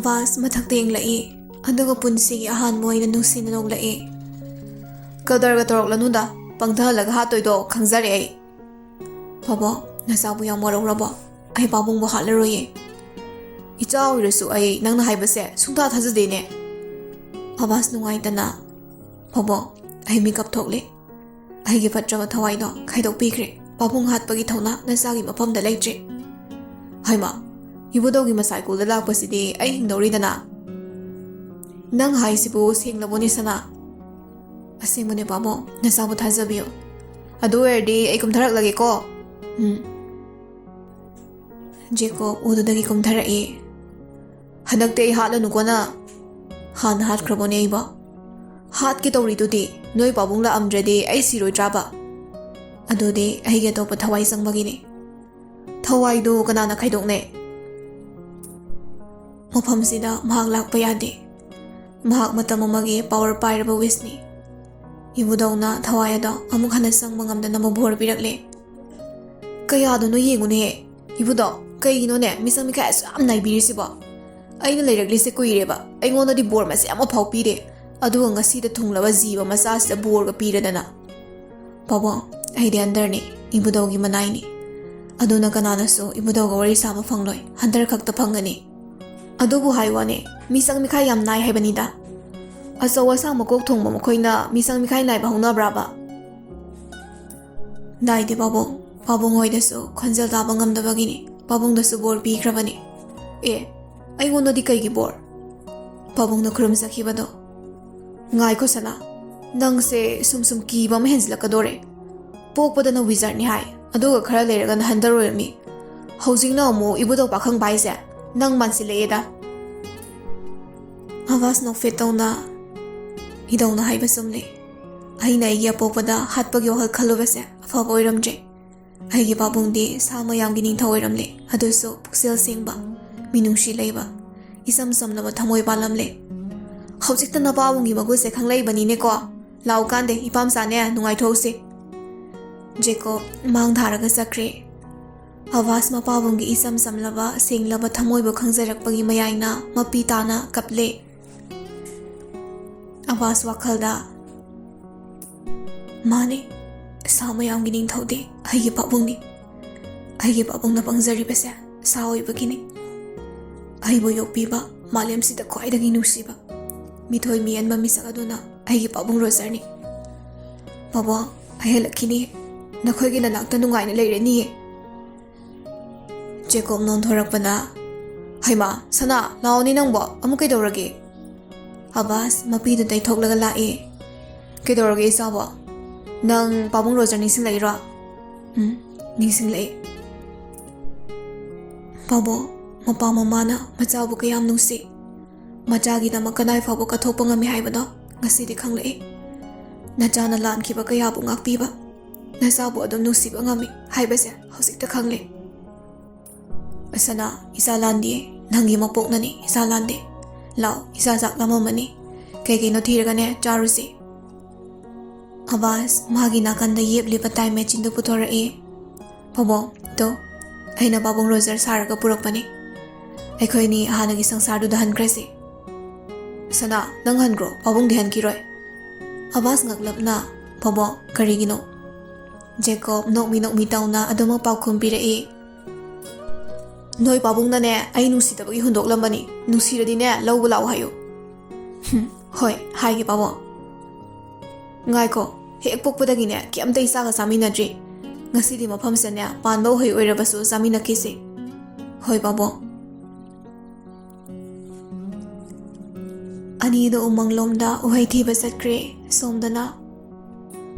ꯑꯕꯥꯁ ꯃꯊꯛꯇ ꯌꯦꯡꯂꯛꯏ ꯑꯗꯨꯒ ꯄꯨꯟꯁꯤꯒꯤ ꯑꯍꯥꯟꯕ ꯑꯣꯏꯅ ꯅꯨꯡꯁꯤꯅ ꯅꯣꯛꯂꯛꯏ꯫ ꯀꯗꯔꯒ ꯇꯧꯔꯛꯂꯅꯨꯗ, ꯄꯪꯊꯍꯜꯂꯒ ꯍꯥꯠꯇꯣꯏꯗꯣ ꯈꯪꯖꯔꯦ ꯑꯩ꯫ ꯄꯥꯕꯨꯡ, ꯅꯆꯥꯕꯨ ꯌꯥꯝ ꯋꯥꯔꯧꯔꯕꯣ? ꯑꯩ ꯄꯥꯕꯨꯡꯕꯨ ꯍꯥꯠꯂꯔꯣꯏꯌꯦ꯫ ꯏꯆꯥ ꯑꯣꯏꯔꯁꯨ ꯑꯩ ꯅꯪꯅ ꯍꯥꯏꯕꯁꯦ ꯁꯨꯡꯊꯥ ꯊꯥꯖꯗꯦꯅꯦ꯫ ꯑꯕꯥꯁ ꯅꯨꯡꯉꯥꯏꯇꯅ, ꯄꯥꯕꯨꯡ, ꯑꯩ ꯃꯤꯀꯞ ꯊꯣꯛꯂꯦ꯫ ꯑꯩꯒꯤ ꯐꯠꯇ꯭ꯔꯕ ꯊꯋꯥꯏꯗꯣ ꯈꯥꯏꯗꯣꯛꯄꯤꯈ꯭ꯔꯦ꯫ ꯄꯥꯕꯨꯡ ꯍꯥꯠꯄꯒꯤ ꯊꯧꯅꯥ ꯅꯆꯥꯒꯤ ꯃꯐꯝꯗ ꯂꯩꯇ꯭ꯔꯦ꯫ ꯍꯩꯃꯥ, ꯏꯕꯨꯙꯧꯒꯤ ꯃꯁꯥꯏꯀꯨꯜꯗ ꯂꯥꯛꯄꯁꯤꯗꯤ ꯑꯩ ꯍꯤꯡꯗꯧꯔꯤꯗꯅ꯫ ꯅꯪ ꯍꯥꯏꯁꯤꯕꯨ ꯁꯦꯡꯂꯕꯣꯅꯦ ꯁꯅꯥ? ꯑꯁꯦꯡꯕꯅꯦ ꯄꯥꯕꯨꯡ, ꯅꯆꯥꯕꯨ ꯊꯥꯖꯕꯤꯌꯨ꯫ ꯑꯗꯨ ꯑꯣꯏꯔꯗꯤ ꯑꯩ ꯀꯨꯝꯊꯔꯛꯂꯒꯦꯀꯣ꯫ ꯖꯦꯀꯣꯕ ꯎꯗꯨꯗꯒꯤ ꯀꯨꯝꯊꯔꯛꯏ꯫ ꯍꯟꯗꯛꯇꯤ ꯑꯩ ꯍꯥꯠꯂꯅꯨꯀꯣ ꯅꯪ꯫ ꯍꯥꯟꯅ ꯍꯥꯠꯈ꯭ꯔꯕꯣꯅꯦ ꯑꯩꯕꯣ? ꯍꯥꯠꯀꯦ ꯇꯧꯔꯤꯗꯨꯗꯤ ꯅꯣꯏ ꯄꯥꯕꯨꯡ ꯂꯥꯛꯑꯝꯗ꯭ꯔꯗꯤ ꯑꯩ ꯁꯤꯔꯣꯏꯗ꯭ꯔꯥꯕ? ꯑꯗꯨꯗꯤ ꯑꯩꯒꯤ ꯑꯇꯣꯞꯄ ꯊꯋꯥꯏ ꯆꯪꯕꯒꯤꯅꯤ꯫ ꯊꯋꯥꯏꯗꯨ ꯀꯅꯥꯅ ꯈꯥꯏꯗꯣꯛꯅꯩ? ꯃꯐꯝꯁꯤꯗ ꯃꯍꯥꯛ ꯂꯥꯛꯄ ꯌꯥꯗꯦ꯫ ꯃꯍꯥꯛ ꯃꯇꯝ ꯑꯃꯒꯤ ꯄꯥꯋꯔ ꯄꯥꯏꯔꯕ ꯋꯤꯁꯅꯤ꯫ ꯏꯕꯨꯙꯧꯅ ꯊꯋꯥꯏ ꯑꯗꯣ ꯑꯃꯨꯛ ꯍꯟꯅ ꯆꯪꯕ ꯉꯝꯗꯅꯕ ꯚꯣꯔ ꯄꯤꯔꯛꯂꯦ꯫ ꯀꯌꯥꯗꯅꯣ ꯌꯦꯡꯉꯨꯅꯦ ꯏꯕꯨꯙꯧ, ꯀꯩꯒꯤꯅꯣꯅꯦ ꯃꯤꯆꯪ ꯃꯤꯈꯥꯏ ꯑꯁꯨꯛ ꯌꯥꯝ ꯅꯥꯏꯕꯤꯔꯤꯁꯤꯕꯣ? ꯑꯩꯅ ꯂꯩꯔꯛꯂꯤꯁꯦ ꯀꯨꯏꯔꯦꯕ, ꯑꯩꯉꯣꯟꯗꯗꯤ ꯕꯣꯔ ꯃꯆꯦꯠ ꯑꯃꯐꯥꯎ ꯄꯤꯗꯦ, ꯑꯗꯨꯒ ꯉꯁꯤꯗ ꯊꯨꯡꯂꯕ ꯖꯤꯕ ꯃꯆꯥꯁꯤꯗ ꯕꯣꯔꯒ ꯄꯤꯔꯗꯅ꯫ ꯄꯥꯕꯨꯡ, ꯑꯩꯗꯤ ꯍꯟꯇꯔꯅꯤ, ꯏꯕꯨꯙꯧꯒꯤ ꯃꯅꯥꯏꯅꯤ꯫ ꯑꯗꯨꯅ ꯀꯅꯥꯅꯁꯨ ꯏꯕꯨꯙꯧꯒ ꯋꯥꯔꯤ ꯁꯥꯕ ꯐꯪꯂꯣꯏ, ꯍꯟꯇꯔ ꯈꯛꯇ ꯐꯪꯒꯅꯤ꯫ ꯑꯗꯨꯕꯨ ꯍꯥꯏꯋꯥꯅꯦ, ꯃꯤꯆꯪ ꯃꯤꯈꯥꯏ ꯌꯥꯝ ꯅꯥꯏ ꯍꯥꯏꯕꯅꯤꯗ꯫ ꯑꯆꯧ ꯑꯁꯥꯡ ꯃꯀꯣꯛ ꯊꯣꯡꯕ ꯃꯈꯣꯏꯅ ꯃꯤꯆꯪ ꯃꯤꯈꯥꯏ ꯅꯥꯏꯕ ꯍꯧꯅꯕ꯭ꯔꯥꯕ? ꯅꯥꯏꯗꯦ ꯄꯥꯕꯨꯡ, ꯄꯥꯕꯨꯡ ꯍꯣꯏꯗꯁꯨ ꯈꯣꯟꯖꯦꯜ ꯇꯥꯕ ꯉꯝꯗꯕꯒꯤꯅꯤ, ꯄꯥꯕꯨꯡꯗꯁꯨ ꯕꯣꯔ ꯄꯤꯈ꯭ꯔꯕꯅꯤ꯫ ꯑꯩꯉꯣꯟꯗꯗꯤ ꯀꯩꯒꯤ ꯕꯣꯔ? ꯄꯥꯕꯨꯡꯅ ꯈꯨꯔꯨꯝꯖꯈꯤꯕꯗꯣ꯫ ꯉꯥꯏꯈꯣ ꯁꯅꯥ, ꯅꯪꯁꯦ ꯁꯨꯝ ꯀꯤꯕ ꯑꯃ ꯍꯦꯟꯖꯤꯜꯂꯛꯀꯗꯣꯔꯦ꯫ ꯄꯣꯛꯄꯗꯅ ꯋꯤꯖꯥꯔꯗꯅꯤ ꯍꯥꯏ, ꯑꯗꯨꯒ ꯈꯔ ꯂꯩꯔꯒꯅ ꯍꯟꯇꯔ ꯑꯣꯏꯔꯝꯃꯤ, ꯍꯧꯖꯤꯛꯅ ꯑꯃꯨꯛ ꯏꯕꯨꯙꯧ ꯄꯥꯈꯪ ꯄꯥꯏꯁꯦ, ꯅꯪ ꯃꯥꯟꯁꯤꯜꯂꯛꯑꯦꯗ꯫ ꯑꯕꯥꯁ ꯅꯣꯛꯐꯦꯠ ꯇꯧꯅ, ꯏꯙꯧꯅ ꯍꯥꯏꯕ ꯆꯨꯝꯂꯦ꯫ ꯑꯩꯅ ꯑꯩꯒꯤ ꯑꯄꯣꯛꯄꯗ ꯍꯥꯠꯄꯒꯤ ꯋꯥꯈꯜ ꯈꯜꯂꯨꯕꯁꯦ ꯑꯐꯕ ꯑꯣꯏꯔꯝꯗ꯭ꯔꯦ꯫ ꯑꯩꯒꯤ ꯄꯥꯕꯨꯡꯗꯤ ꯁꯥ ꯃꯌꯥꯝꯒꯤ ꯅꯤꯡꯊꯧ ꯑꯣꯏꯔꯝꯂꯦ, ꯑꯗꯨꯁꯨ ꯄꯨꯛꯆꯦꯜ ꯁꯦꯡꯕ, ꯃꯤꯅꯨꯡꯁꯤ ꯂꯩꯕ, ꯏꯆꯝ ꯆꯝꯂꯕ ꯊꯃꯣꯏ ꯄꯥꯜꯂꯝꯂꯦ꯫ ꯍꯧꯖꯤꯛꯇ ꯅꯄꯥꯕꯨꯡꯒꯤ ꯃꯒꯨꯟꯁꯦ ꯈꯪꯂꯛꯏꯕꯅꯤꯅꯦꯀꯣ꯫ ꯂꯥꯛꯎꯀꯥꯟꯗꯦ ꯏꯄꯥꯝꯆꯥꯅꯦ, ꯅꯨꯡꯉꯥꯏꯊꯣꯛꯎꯁꯤ꯫ ꯖꯦꯀꯣꯕ ꯃꯥꯡ ꯊꯥꯔꯒ ꯆꯠꯈ꯭ꯔꯦ꯫ ꯑꯕꯥꯁ ꯃꯄꯥꯕꯨꯡꯒꯤ ꯏꯆꯝ ꯆꯝꯂꯕ ꯁꯦꯡꯂꯕ ꯊꯃꯣꯏꯕꯨ ꯈꯪꯖꯔꯛꯄꯒꯤ ꯃꯌꯥꯏꯅ ꯃꯄꯤ ꯇꯥꯅ ꯀꯞꯂꯦ꯫ ꯑꯕꯥꯁ ꯋꯥꯈꯜꯗ, ꯃꯥꯅꯤ, ꯁꯥ ꯃꯌꯥꯝꯒꯤ ꯅꯤꯡꯊꯧꯗꯤ ꯑꯩꯒꯤ ꯄꯥꯕꯨꯡꯅꯤ꯫ ꯑꯩꯒꯤ ꯄꯥꯕꯨꯡꯅ ꯄꯪꯖꯔꯤꯕꯁꯦ ꯁꯥ ꯑꯣꯏꯕꯒꯤꯅꯤ꯫ ꯑꯩꯕꯨ ꯌꯣꯛꯄꯤꯕ ꯃꯥꯂꯦꯝꯁꯤꯗ ꯈ꯭ꯋꯥꯏꯗꯒꯤ ꯅꯨꯡꯁꯤꯕ ꯃꯤꯊꯣꯏ ꯃꯤꯍꯦꯟꯕ ꯃꯤꯁꯛ ꯑꯗꯨꯅ ꯑꯩꯒꯤ ꯄꯥꯕꯨꯡ ꯔꯣꯖꯔꯅꯤ꯫ ꯄꯥꯕꯨꯡ, ꯑꯩ ꯍꯜꯂꯛꯈꯤꯅꯤ, ꯅꯈꯣꯏꯒꯤ ꯅꯅꯥꯛꯇ ꯅꯨꯡꯉꯥꯏꯅ ꯂꯩꯔꯅꯤꯌꯦ꯫ ꯖꯦꯀꯣꯕ ꯅꯣꯟꯊꯣꯔꯛꯄꯅ, ꯍꯩꯃꯥ ꯁꯅꯥ, ꯂꯥꯛꯑꯣꯅꯦ ꯅꯪꯕꯣ, ꯑꯃꯨꯛ ꯀꯩꯗꯧꯔꯒꯦ? ꯑꯕꯥꯁ ꯃꯄꯤꯗꯨ ꯇꯩꯊꯣꯛꯂꯒ ꯂꯥꯛꯑꯦ꯫ ꯀꯩꯗꯧꯔꯒꯦ ꯏꯆꯥꯕꯣ? ꯅꯪ ꯄꯥꯕꯨꯡ ꯔꯣꯖꯔ ꯅꯤꯡꯁꯤꯡꯂꯛꯏꯔꯣ? ꯅꯤꯡꯁꯤꯡꯂꯛꯏ꯫ ꯄꯥꯕꯨꯡ, ꯃꯄꯥ ꯃꯃꯥꯅ ꯃꯆꯥꯕꯨ ꯀꯌꯥꯝ ꯅꯨꯡꯁꯤ, ꯃꯆꯥꯒꯤꯗꯃꯛ ꯀꯗꯥꯏ ꯐꯥꯎꯕ ꯀꯠꯊꯣꯛꯄ ꯉꯝꯃꯤ ꯍꯥꯏꯕꯗꯣ ꯉꯁꯤꯗꯤ ꯈꯪꯂꯛꯏ꯫ ꯅꯆꯥꯅ ꯂꯥꯟꯈꯤꯕ ꯀꯌꯥꯕꯨ ꯉꯥꯛꯄꯤꯕ, ꯅꯆꯥꯕꯨ ꯑꯗꯨꯝ ꯅꯨꯡꯁꯤꯕ ꯉꯝꯃꯤ ꯍꯥꯏꯕꯁꯦ ꯍꯧꯖꯤꯛꯇ ꯈꯪꯂꯦ꯫ ꯁꯅꯥ, ꯏꯆꯥ ꯂꯥꯟꯗꯦ, ꯅꯪꯒꯤ ꯃꯄꯣꯛꯅꯅꯤ, ꯏꯆꯥ ꯂꯥꯟꯗꯦ꯫ ꯂꯥꯛꯑꯣ, ꯏꯆꯥ ꯆꯥꯛ ꯂꯥꯝꯃꯝꯃꯅꯤ, ꯀꯩꯀꯩꯅꯣ ꯊꯤꯔꯒꯅꯦ ꯆꯥꯔꯨꯁꯤ꯫ ꯑꯕꯥꯁ ꯃꯥꯒꯤ ꯅꯥꯀꯟꯗ ꯌꯦꯞꯂꯤꯕ ꯇꯥꯏꯝ ꯃꯦꯆꯤꯟꯗꯨ ꯄꯨꯊꯣꯔꯛꯏ꯫ ꯄꯥꯕꯨꯡ, ꯇꯣ, ꯑꯩꯅ ꯄꯥꯕꯨꯡ ꯔꯣꯖꯔ ꯁꯥꯔꯒ ꯄꯨꯔꯛꯄꯅꯤ꯫ ꯑꯩꯈꯣꯏꯅꯤ ꯍꯥꯟꯅꯒꯤ ꯁꯪꯁꯥꯔꯗꯨꯗ ꯍꯟꯈ꯭ꯔꯁꯤ꯫ ꯁꯅꯥ, ꯅꯪ ꯍꯟꯈ꯭ꯔꯣ, ꯄꯥꯕꯨꯡꯗꯤ ꯍꯟꯈꯤꯔꯣꯏ꯫ ꯑꯕꯥꯁ ꯉꯛꯂꯞꯅ, ꯄꯥꯕꯨꯡ, ꯀꯔꯤꯒꯤꯅꯣ? ꯖꯦꯀꯣꯕ ꯅꯣꯛꯃꯤ ꯅꯣꯛꯃꯤ ꯇꯧꯅ ꯑꯗꯨꯃꯛ ꯄꯥꯎꯈꯨꯝ ꯄꯤꯔꯛꯏ꯫ ꯅꯣꯏ ꯄꯥꯕꯨꯡꯅꯅꯦ ꯑꯩ ꯅꯨꯡꯁꯤꯗꯕꯒꯤ ꯍꯨꯟꯗꯣꯛꯂꯝꯕꯅꯤ, ꯅꯨꯡꯁꯤꯔꯗꯤꯅꯦ ꯂꯧꯕ ꯂꯥꯛꯑꯣ ꯍꯥꯏꯌꯨ꯫ ꯍꯣꯏ, ꯍꯥꯏꯒꯦ ꯄꯥꯕꯨꯡ꯫ ꯉꯥꯏꯈꯣ, ꯍꯦꯛ ꯄꯣꯛꯄꯗꯒꯤꯅꯦ ꯀꯩꯝꯇ ꯏꯆꯥꯒ ꯆꯥꯃꯤꯟꯅꯗ꯭ꯔꯤ, ꯉꯁꯤꯗꯤ ꯃꯐꯝꯁꯤꯗꯅꯦ ꯄꯥꯟꯕ ꯎꯍꯩ ꯑꯣꯏꯔꯕꯁꯨ ꯆꯥꯃꯤꯟꯅꯈꯤꯁꯤ꯫ ꯍꯣꯏ ꯄꯥꯕꯨꯡ꯫ ꯑꯅꯤꯗꯨ ꯎꯃꯪꯂꯣꯝꯗ ꯎꯍꯩ ꯊꯤꯕ ꯆꯠꯈ꯭ꯔꯦ꯫ ꯁꯣꯝꯗꯅ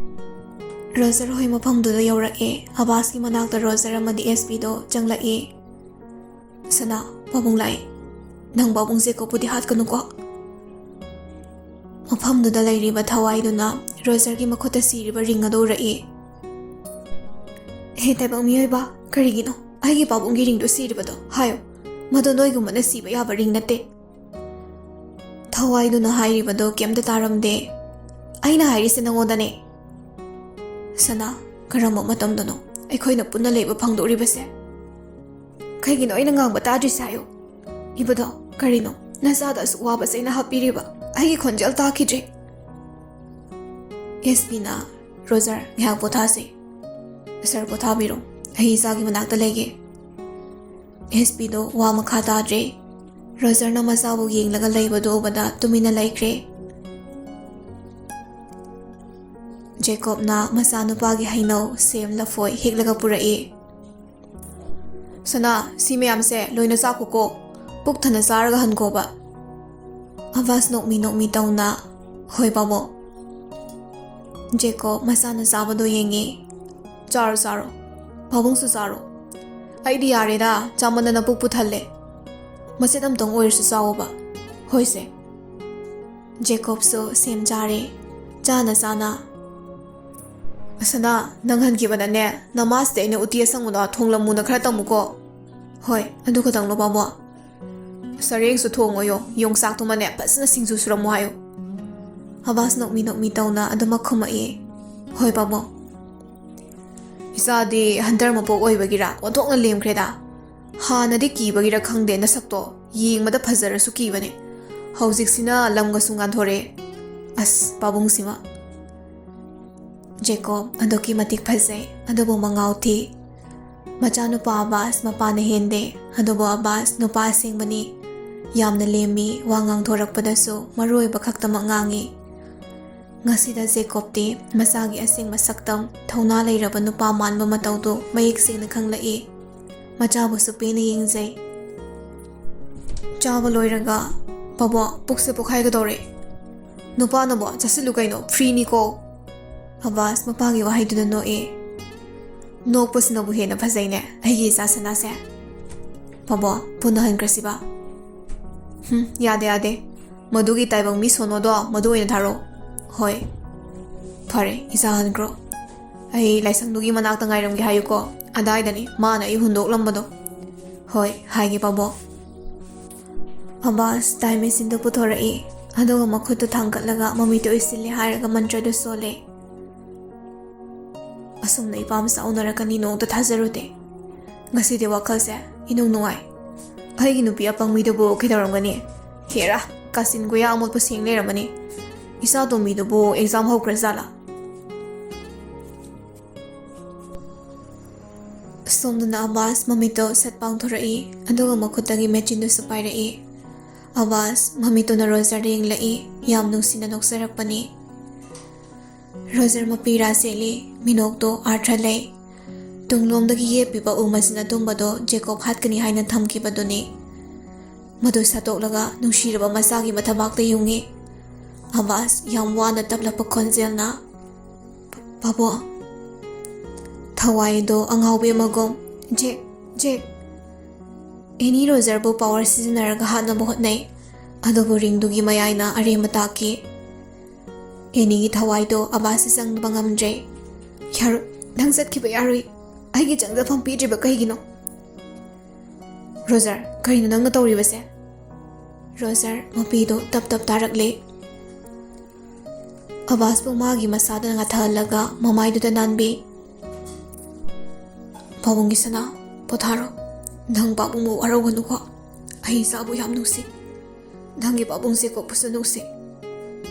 ꯔꯣꯖꯔ ꯍꯣꯏ ꯃꯐꯝꯗꯨꯗ ꯌꯧꯔꯛꯑꯦ꯫ ꯑꯕꯥꯁꯀꯤ ꯃꯅꯥꯛꯇ ꯔꯣꯖꯔ ꯑꯃꯗꯤ ꯑꯦꯁꯄꯤꯗꯣ ꯆꯪꯂꯛꯏ꯫ ꯁꯅꯥ, ꯄꯥꯕꯨꯡ ꯂꯥꯛꯑꯦ, ꯅꯪ ꯄꯥꯕꯨꯡ ꯖꯦꯀꯣꯕꯄꯨꯗꯤ ꯍꯥꯠꯀꯅꯨꯀꯣ꯫ ꯃꯐꯝꯗꯨꯗ ꯂꯩꯔꯤꯕ ꯊꯋꯥꯏꯗꯨꯅ ꯔꯣꯖꯔꯒꯤ ꯃꯈꯨꯠꯇ ꯁꯤꯔꯤꯕ ꯔꯤꯡ ꯑꯗꯨ ꯎꯔꯛꯏ꯫ ꯇꯥꯏꯕꯪ ꯃꯤꯑꯣꯏꯕ, ꯀꯔꯤꯒꯤꯅꯣ ꯑꯩꯒꯤ ꯄꯥꯕꯨꯡꯒꯤ ꯔꯤꯡꯗꯨ ꯁꯤꯔꯤꯕꯗꯣ ꯍꯥꯏꯌꯨ, ꯃꯗꯨ ꯅꯣꯏꯒꯨꯝꯕꯅ ꯁꯤꯕ ꯌꯥꯕ ꯔꯤꯡ ꯅꯠꯇꯦ꯫ ꯊꯋꯥꯏꯗꯨꯅ ꯍꯥꯏꯔꯤꯕꯗꯣ ꯀꯩꯝꯇ ꯇꯥꯔꯝꯗꯦ꯫ ꯑꯩꯅ ꯍꯥꯏꯔꯤꯁꯦ ꯅꯉꯣꯟꯗꯅꯦ꯫ ꯁꯅꯥ, ꯀꯔꯝꯕ ꯃꯇꯝꯗꯅꯣ ꯑꯩꯈꯣꯏꯅ ꯄꯨꯟꯅ ꯂꯩꯕ ꯐꯪꯗꯣꯔꯤꯕꯁꯦ? ꯀꯩꯒꯤꯅꯣ ꯑꯩꯅ ꯉꯥꯡꯕ ꯇꯥꯗ꯭ꯔꯤꯁꯦ ꯍꯥꯏꯌꯨ꯫ ꯏꯕꯨꯙꯧ, ꯀꯔꯤꯅꯣ ꯅꯆꯥꯗ ꯑꯁꯨꯛ ꯋꯥꯕꯁꯦ ꯑꯩꯅ ꯍꯥꯞꯄꯤꯔꯤꯕ ꯑꯩꯒꯤ ꯈꯣꯟꯖꯦꯜ ꯇꯥꯈꯤꯗ꯭ꯔꯦ ꯑꯦꯁꯄꯤꯅ ꯔꯣꯖꯔ ꯉꯥꯏꯍꯥꯛ ꯄꯣꯊꯥꯁꯤ ꯁꯔ ꯄꯣꯊꯥꯕꯤꯔꯣ ꯑꯩ ꯏꯆꯥꯒꯤ ꯃꯅꯥꯛꯇ ꯂꯩꯒꯦ ꯑꯦꯁꯄꯤꯗꯣ ꯋꯥ ꯃꯈꯥ ꯇꯥꯗ꯭ꯔꯦ ꯔꯣꯖꯔꯅ ꯃꯆꯥꯕꯨ ꯌꯦꯡꯂꯒ ꯂꯩꯕꯗꯨ ꯎꯕꯗ ꯇꯨꯃꯤꯟꯅ ꯂꯩꯈ꯭ꯔꯦ ꯖꯦꯀꯣꯕꯅ ꯃꯆꯥꯅꯨꯄꯥꯒꯤ ꯍꯩꯅꯧ ꯁꯦꯝ ꯂꯐꯣꯏ ꯍꯦꯛꯂꯒ ꯄꯨꯔꯛꯏ ꯁꯅꯥ ꯁꯤ ꯃꯌꯥꯝꯁꯦ ꯂꯣꯏꯅ ꯆꯥꯈꯣꯀꯣ ꯄꯨꯛ ꯊꯟꯅ ꯆꯥꯔꯒ ꯍꯟꯈꯣꯕ ꯑꯕꯥꯁ ꯅꯣꯛꯃꯤ ꯇꯧꯅ ꯍꯣꯏ ꯄꯥꯕꯣ ꯖꯦꯀꯣꯕ ꯃꯆꯥꯅ ꯆꯥꯕꯗꯣ ꯌꯦꯡꯉꯤ ꯆꯥꯔꯣ ꯄꯥꯕꯨꯡꯁꯨ ꯆꯥꯔꯣ ꯑꯩꯗꯤ ꯌꯥꯔꯦꯗ ꯆꯥꯃꯟꯗꯅ ꯄꯨꯛ ꯄꯨꯊꯜꯂꯦ ꯃꯆꯦꯠ ꯑꯝꯇꯪ ꯑꯣꯏꯔꯁꯨ ꯆꯥꯎꯕ ꯍꯣꯏꯁꯦ ꯖꯦꯀꯣꯕꯁꯨ ꯁꯦꯝ ꯆꯥꯔꯦ ꯆꯥꯅ ꯁꯅꯥ ꯅꯪ ꯍꯟꯈꯤꯕꯗꯅꯦ ꯅꯃꯥꯁꯤꯗ ꯑꯩꯅ ꯎꯇꯤ ꯑꯁꯪꯕꯗꯣ ꯊꯣꯡꯂꯝꯃꯨꯅ ꯈꯔ ꯇꯝꯃꯨꯀꯣ ꯍꯣꯏ ꯑꯗꯨ ꯈꯛꯇꯪꯂꯣ ꯄꯥꯕꯣ ꯁꯔꯦꯡꯁꯨ ꯊꯣꯡꯉꯣꯌꯣ ꯌꯣꯡꯆꯥꯛꯇꯨꯃꯅꯦ ꯐꯖꯅ ꯁꯤꯡꯖꯨ ꯁꯨꯔꯝꯃꯣ ꯍꯥꯏꯌꯣ ꯑꯕꯥꯁ ꯅꯣꯛꯃꯤ ꯇꯧꯅ ꯑꯗꯨꯃꯛ ꯈꯨꯝꯃꯛꯏ ꯍꯣꯏ ꯄꯥꯕꯣ ꯏꯆꯥꯗꯤ ꯍꯟꯇꯔ ꯃꯄꯣꯛ ꯑꯣꯏꯕꯒꯤꯔ ꯑꯣꯟꯊꯣꯛꯅ ꯂꯦꯝꯈ꯭ꯔꯦꯗ ꯍꯥꯟꯅꯗꯤ ꯀꯤꯕꯒꯤꯔ ꯈꯪꯗꯦ ꯅꯁꯛꯇꯣ ꯌꯦꯡꯕꯗ ꯐꯖꯔꯁꯨ ꯀꯤꯕꯅꯦ ꯍꯧꯖꯤꯛꯁꯤꯅ ꯂꯝꯒꯁꯨ ꯉꯥꯟꯊꯣꯔꯛꯑꯦ ꯑꯁ ꯄꯥꯕꯨꯡꯁꯤꯃ ꯖꯦꯀꯣꯕ ꯑꯗꯨꯛꯀꯤ ꯃꯇꯤꯛ ꯐꯖꯩ ꯑꯗꯨꯕꯨ ꯃꯉꯥꯎ ꯊꯤ ꯃꯆꯥꯅꯨꯄꯥ ꯑꯕꯥꯁ ꯃꯄꯥꯅ ꯍꯦꯟꯗꯦ ꯑꯗꯨꯕꯨ ꯑꯕꯥꯁ ꯅꯨꯄꯥ ꯑꯁꯦꯡꯕꯅꯤ ꯌꯥꯝꯅ ꯂꯦꯝꯃꯤ ꯋꯥ ꯉꯥꯡꯊꯣꯔꯛꯄꯗꯁꯨ ꯃꯔꯨꯑꯣꯏꯕ ꯈꯛꯇꯃꯛ ꯉꯥꯡꯉꯤ ꯉꯁꯤꯗ ꯖꯦꯀꯣꯕꯇꯤ ꯃꯆꯥꯒꯤ ꯑꯁꯦꯡꯕ ꯁꯛꯇꯝ ꯊꯧꯅꯥ ꯂꯩꯔꯕ ꯅꯨꯄꯥ ꯃꯥꯟꯕ ꯃꯇꯧꯗꯨ ꯃꯌꯦꯛ ꯁꯦꯡꯅ ꯈꯪꯂꯛꯏ ꯃꯆꯥꯕꯨꯁꯨ ꯄꯦꯟꯅ ꯌꯦꯡꯖꯩ ꯆꯥꯕ ꯂꯣꯏꯔꯒ ꯄꯥꯕꯣ ꯄꯨꯛꯁꯦ ꯄꯣꯛꯈꯥꯏꯒꯗꯧꯔꯦ ꯅꯨꯄꯥꯅꯕꯣ ꯆꯠꯁꯤꯜꯂꯨ ꯀꯩꯅꯣ ꯐ꯭ꯔꯤꯅꯤꯀꯣ ꯑꯕꯥꯁ ꯃꯄꯥꯒꯤ ꯋꯥꯍꯩꯗꯨꯗ ꯅꯣꯛꯏ ꯅꯣꯛꯄꯁꯤꯅꯕꯨ ꯍꯦꯟꯅ ꯐꯖꯩꯅꯦ ꯑꯩꯒꯤ ꯏꯆꯥ ꯁꯅꯥꯁꯦ ꯄꯥꯕꯣ ꯄꯨꯟꯅ ꯍꯟꯈ꯭ꯔꯁꯤꯕ ꯌꯥꯗꯦ ꯃꯗꯨꯒꯤ ꯇꯥꯏꯕꯪ ꯃꯤ ꯁꯣꯅꯣꯗꯣ ꯃꯗꯨ ꯑꯣꯏꯅ ꯊꯥꯔꯣ ꯍꯣꯏ ꯐꯔꯦ ꯏꯆꯥ ꯍꯟꯈ꯭ꯔꯣ ꯑꯩ ꯂꯥꯏꯁꯪꯗꯨꯒꯤ ꯃꯅꯥꯛꯇ ꯉꯥꯏꯔꯝꯒꯦ ꯍꯥꯏꯌꯨꯀꯣ ꯑꯗꯥꯏꯗꯅꯤ ꯃꯥꯅ ꯑꯩ ꯍꯨꯟꯗꯣꯛꯂꯝꯕꯗꯣ ꯍꯣꯏ ꯍꯥꯏꯒꯦ ꯄꯥꯕꯣ ꯑꯕꯥꯁ ꯇꯥꯏꯝ ꯃꯦꯆꯤꯟꯗꯨ ꯄꯨꯊꯣꯔꯛꯏ ꯑꯗꯨꯒ ꯃꯈꯨꯠꯇꯨ ꯊꯥꯡꯒꯠꯂꯒ ꯃꯃꯤꯠꯇꯨ ꯎꯏꯁꯤꯜꯂꯦ ꯍꯥꯏꯔꯒ ꯃꯟꯇ꯭ꯔꯗꯨ ꯁꯣꯜꯂꯦ ꯑꯁꯨꯝꯅ ꯏꯄꯥꯝꯆꯥ ꯎꯅꯔꯛꯀꯅꯤ ꯅꯣꯡꯇ ꯊꯥꯖꯔꯨꯗꯦ ꯉꯁꯤꯗꯤ ꯋꯥꯈꯜꯁꯦ ꯏꯅꯨꯡ ꯅꯨꯡꯉꯥꯏ ꯑꯩꯒꯤ ꯅꯨꯄꯤ ꯑꯄꯪꯕꯤꯗꯨꯕꯨ ꯀꯩꯗꯧꯔꯝꯒꯅꯤ ꯍꯦꯔꯥ ꯀꯥꯆꯤꯟ ꯀꯣꯌꯥ ꯑꯃꯣꯠꯄ ꯁꯦꯡ ꯂꯩꯔꯝꯃꯅꯤ ꯏꯆꯥ ꯇꯣꯝꯕꯤꯗꯨꯕꯨ ꯑꯦꯛꯖꯥꯝ ꯍꯧꯈ꯭ꯔꯖꯥꯠꯂꯥ ꯁꯣꯝꯗꯅ ꯑꯕꯥꯁ ꯃꯃꯤꯠꯇꯨ ꯁꯠ ꯄꯥꯡꯊꯣꯔꯛꯏ ꯑꯗꯨꯒ ꯃꯈꯨꯠꯇꯒꯤ ꯃꯦꯆꯤꯟꯗꯨꯁꯨ ꯄꯥꯏꯔꯛꯏ ꯑꯕꯥꯁ ꯃꯃꯤꯠꯇꯨꯅ ꯔꯣꯖꯔꯗ ꯌꯦꯡꯂꯛꯏ ꯌꯥꯝ ꯅꯨꯡꯁꯤꯅ ꯅꯣꯛꯆꯔꯛꯄꯅꯤ ꯔꯣꯖꯔ ꯃꯄꯤꯔꯥ ꯆꯦꯠꯂꯤ ꯃꯤꯅꯣꯛꯇꯣ ꯑꯥꯔꯊ ꯂꯩ ꯇꯨꯡꯂꯣꯝꯗꯒꯤ ꯌꯦꯞꯄꯤꯕ ꯎ ꯃꯆꯤꯟ ꯑꯗꯨꯝꯕꯗꯣ ꯖꯦꯀꯣꯕ ꯍꯥꯠꯀꯅꯤ ꯍꯥꯏꯅ ꯊꯝꯈꯤꯕꯗꯨꯅꯤ ꯃꯗꯨ ꯁꯠꯇꯣꯛꯂꯒ ꯅꯨꯡꯁꯤꯔꯕ ꯃꯆꯥꯒꯤ ꯃꯊꯕꯥꯛꯇ ꯌꯨꯡꯉꯤ ꯑꯕꯥꯁ ꯌꯥꯝ ꯋꯥꯅ ꯇꯞꯂꯛꯄ ꯈꯣꯟꯖꯦꯜꯅ ꯄꯥꯕꯣ ꯊꯋꯥꯏꯗꯣ ꯑꯉꯥꯎꯕꯤ ꯑꯃꯒꯨꯝ ꯖꯦꯛ ꯑꯦꯅꯤ ꯔꯣꯖꯔꯕꯨ ꯄꯥꯋꯔ ꯁꯤꯖꯤꯟꯅꯔꯒ ꯍꯥꯠꯅꯕ ꯍꯣꯠꯅꯩ ꯑꯗꯨꯕꯨ ꯔꯤꯡꯗꯨꯒꯤ ꯃꯌꯥꯏꯅ ꯑꯔꯦꯝꯕ ꯇꯥꯈꯤ ꯑꯦꯅꯤꯒꯤ ꯊꯋꯥꯏꯗꯣ ꯑꯕꯥꯁꯁꯤ ꯆꯪꯕ ꯉꯝꯗ꯭ꯔꯦ ꯌꯥꯔꯣꯏ ꯅꯪ ꯆꯠꯈꯤꯕ ꯌꯥꯔꯣꯏ ꯑꯩꯒꯤ ꯆꯪꯖꯐꯝ ꯄꯤꯗ꯭ꯔꯤꯕ ꯀꯩꯒꯤꯅꯣ ꯔꯣꯖꯔ ꯀꯔꯤꯅꯣ ꯅꯪꯅ ꯇꯧꯔꯤꯕꯁꯦ ꯔꯣꯖꯔ ꯃꯄꯤꯗꯣ ꯇꯞ ꯇꯥꯔꯛꯂꯦ ꯑꯕꯥꯁꯄꯨ ꯃꯥꯒꯤ ꯃꯁꯥꯗ ꯉꯥꯊꯍꯜꯂꯒ ꯃꯃꯥꯏꯗꯨꯗ ꯅꯥꯟꯕꯤ ꯄꯥꯕꯨꯡꯒꯤ ꯁꯅꯥ ꯄꯣꯊꯥꯔꯣ ꯅꯪ ꯄꯥꯕꯨꯡꯕꯨ ꯋꯥꯔꯧꯒꯅꯨꯀꯣ ꯑꯩ ꯏꯆꯥꯕꯨ ꯌꯥꯝ ꯅꯨꯡꯁꯤ ꯅꯪꯒꯤ ꯄꯥꯕꯨꯡꯁꯦ ꯀꯣꯛꯄꯁꯨ ꯅꯨꯡꯁꯤ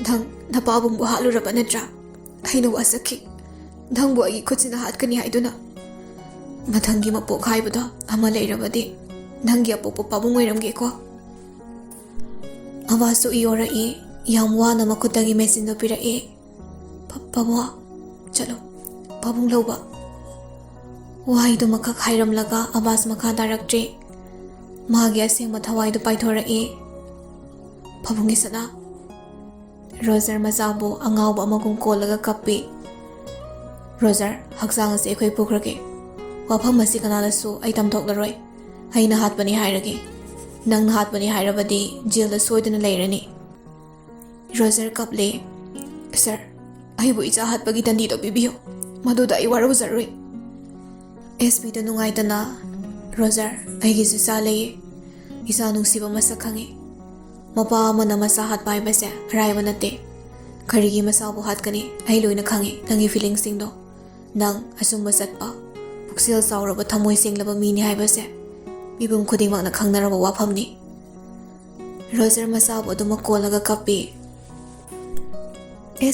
ꯅꯪ ꯅꯄꯥꯕꯨꯡꯕꯨ ꯍꯥꯠꯂꯨꯔꯕ ꯅꯠꯇ꯭ꯔꯥ ꯑꯩꯅ ꯋꯥꯁꯛꯈꯤ ꯅꯪꯕꯨ ꯑꯩꯒꯤ ꯈꯨꯠꯁꯤꯅ ꯍꯥꯠꯀꯅꯤ ꯍꯥꯏꯗꯨꯅ ꯃꯊꯪꯒꯤ ꯃꯄꯣꯛ ꯍꯥꯏꯕꯗꯣ ꯑꯃ ꯂꯩꯔꯕꯗꯤ ꯅꯪꯒꯤ ꯑꯄꯣꯛꯄ ꯄꯥꯕꯨꯡ ꯑꯣꯏꯔꯝꯒꯦꯀꯣ ꯑꯕꯥꯁꯁꯨ ꯏꯌꯣꯔꯛꯏ ꯌꯥꯝ ꯋꯥꯅ ꯃꯈꯨꯠꯇꯒꯤ ꯃꯦꯆꯤꯟꯗꯨ ꯄꯤꯔꯛꯏ ꯄꯥꯕꯨꯡ ꯆꯠꯂꯣ ꯄꯥꯕꯨꯡ ꯂꯧꯕ ꯋꯥꯍꯩꯗꯨꯃꯈꯛ ꯍꯥꯏꯔꯝꯂꯒ ꯑꯕꯥꯁ ꯃꯈꯥ ꯇꯥꯔꯛꯇ꯭ꯔꯤ ꯃꯥꯒꯤ ꯑꯁꯦꯡꯕ ꯊꯋꯥꯏꯗꯨ ꯄꯥꯏꯊꯣꯔꯛꯏ ꯄꯥꯕꯨꯡꯒꯤ ꯁꯅꯥ ꯔꯣꯖꯔ ꯃꯆꯥꯕꯨ ꯑꯉꯥꯎꯕ ꯑꯃꯒꯨꯝ ꯀꯣꯜꯂꯒ ꯀꯞꯄꯤ ꯔꯣꯖꯔ ꯍꯛꯆꯥꯡ ꯑꯁꯤ ꯑꯩꯈꯣꯏ ꯄꯨꯈ꯭ꯔꯒꯦ ꯋꯥꯐꯝ ꯑꯁꯤ ꯀꯅꯥꯅꯁꯨ ꯑꯩ ꯇꯝꯊꯣꯛꯂꯔꯣꯏ ꯑꯩꯅ ꯍꯥꯠꯄꯅꯤ ꯍꯥꯏꯔꯒꯦ ꯅꯪꯅ ꯍꯥꯠꯄꯅꯤ ꯍꯥꯏꯔꯕꯗꯤ ꯖꯦꯜꯗ ꯁꯣꯏꯗꯅ ꯂꯩꯔꯅꯤ ꯔꯣꯖꯔ ꯀꯞꯂꯦ ꯁꯔ ꯑꯩꯕꯨ ꯏꯆꯥ ꯍꯥꯠꯄꯒꯤ ꯗꯟꯗꯤꯗꯣ ꯄꯤꯕꯤꯌꯨ ꯃꯗꯨꯗ ꯑꯩ ꯋꯥꯔꯧꯖꯔꯣꯏ ꯑꯦꯁꯄꯤꯗ ꯅꯨꯡꯉꯥꯏꯇꯅ ꯔꯣꯖꯔ ꯑꯩꯒꯤꯁꯨ ꯏꯆꯥ ꯂꯩꯌꯦ ꯏꯆꯥ ꯅꯨꯡꯁꯤꯕ ꯃꯁꯛ ꯈꯪꯉꯤ ꯃꯄꯥ ꯑꯃꯅ ꯃꯆꯥ ꯍꯥꯠꯄ ꯍꯥꯏꯕꯁꯦ ꯑꯔꯥꯏꯕ ꯅꯠꯇꯦ ꯀꯔꯤꯒꯤ ꯃꯆꯥꯕꯨ ꯍꯥꯠꯀꯅꯤ ꯑꯩ ꯂꯣꯏꯅ ꯈꯪꯉꯤ ꯅꯪꯒꯤ ꯐꯤꯂꯤꯡꯁꯤꯡꯗꯣ ꯅꯪ ꯑꯆꯨꯝꯕ ꯆꯠꯄ ꯄꯨꯛꯆꯦꯜ ꯆꯥꯎꯔꯕ ꯊꯃꯣꯏ ꯁꯦꯡꯂꯕ ꯃꯤꯅꯤ ꯍꯥꯏꯕꯁꯦ ꯃꯤꯄꯨꯝ ꯈꯨꯗꯤꯡꯃꯛꯅ ꯈꯪꯅꯔꯕ ꯋꯥꯐꯝꯅꯤ ꯔꯣꯖꯔ ꯃꯆꯥꯕꯨ ꯑꯗꯨꯃꯛ ꯀꯣꯜꯂꯒ ꯀꯞꯄꯤ꯫